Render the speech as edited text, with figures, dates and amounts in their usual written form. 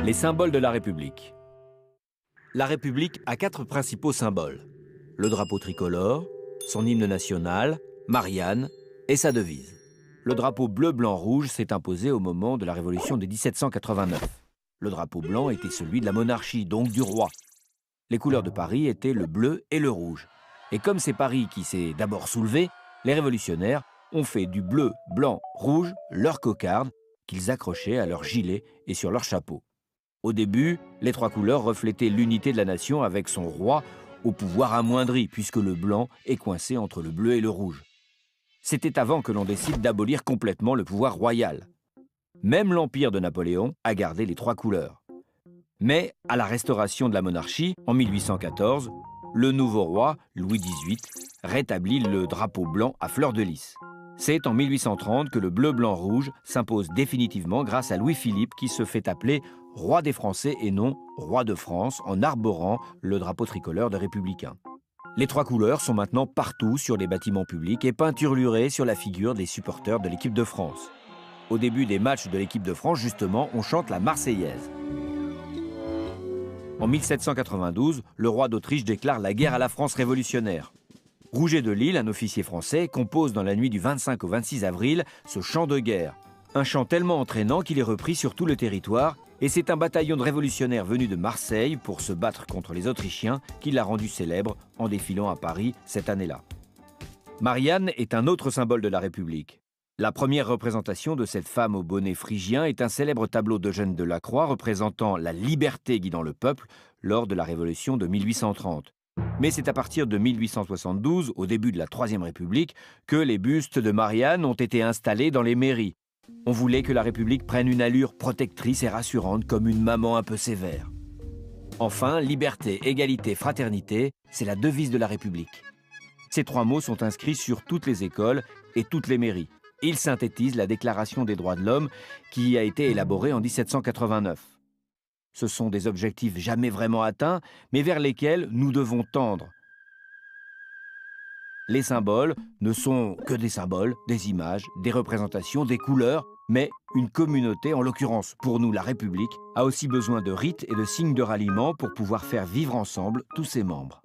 Les symboles de la République. La République a 4 principaux symboles. Le drapeau tricolore, son hymne national, Marianne et sa devise. Le drapeau bleu-blanc-rouge s'est imposé au moment de la Révolution de 1789. Le drapeau blanc était celui de la monarchie, donc du roi. Les couleurs de Paris étaient le bleu et le rouge. Et comme c'est Paris qui s'est d'abord soulevé, les révolutionnaires ont fait du bleu, blanc, rouge leur cocarde qu'ils accrochaient à leur gilet et sur leur chapeau. Au début, les 3 couleurs reflétaient l'unité de la nation avec son roi au pouvoir amoindri, puisque le blanc est coincé entre le bleu et le rouge. C'était avant que l'on décide d'abolir complètement le pouvoir royal. Même l'empire de Napoléon a gardé les 3 couleurs. Mais à la restauration de la monarchie, en 1814, le nouveau roi, Louis XVIII, rétablit le drapeau blanc à fleur de lys. C'est en 1830 que le bleu-blanc-rouge s'impose définitivement grâce à Louis-Philippe qui se fait appeler roi des Français et non roi de France en arborant le drapeau tricolore des Républicains. Les 3 couleurs sont maintenant partout sur les bâtiments publics et peinturlurées sur la figure des supporters de l'équipe de France. Au début des matchs de l'équipe de France, justement, on chante la Marseillaise. En 1792, le roi d'Autriche déclare la guerre à la France révolutionnaire. Rouget de Lille, un officier français, compose dans la nuit du 25 au 26 avril ce chant de guerre. Un chant tellement entraînant qu'il est repris sur tout le territoire et c'est un bataillon de révolutionnaires venus de Marseille pour se battre contre les Autrichiens qui l'a rendu célèbre en défilant à Paris cette année-là. Marianne est un autre symbole de la République. La première représentation de cette femme au bonnet phrygien est un célèbre tableau d'Eugène Delacroix représentant la liberté guidant le peuple lors de la Révolution de 1830. Mais c'est à partir de 1872, au début de la Troisième République, que les bustes de Marianne ont été installés dans les mairies. On voulait que la République prenne une allure protectrice et rassurante comme une maman un peu sévère. Enfin, liberté, égalité, fraternité, c'est la devise de la République. Ces 3 mots sont inscrits sur toutes les écoles et toutes les mairies. Ils synthétisent la Déclaration des droits de l'homme qui a été élaborée en 1789. Ce sont des objectifs jamais vraiment atteints, mais vers lesquels nous devons tendre. Les symboles ne sont que des symboles, des images, des représentations, des couleurs, mais une communauté, en l'occurrence pour nous la République, a aussi besoin de rites et de signes de ralliement pour pouvoir faire vivre ensemble tous ses membres.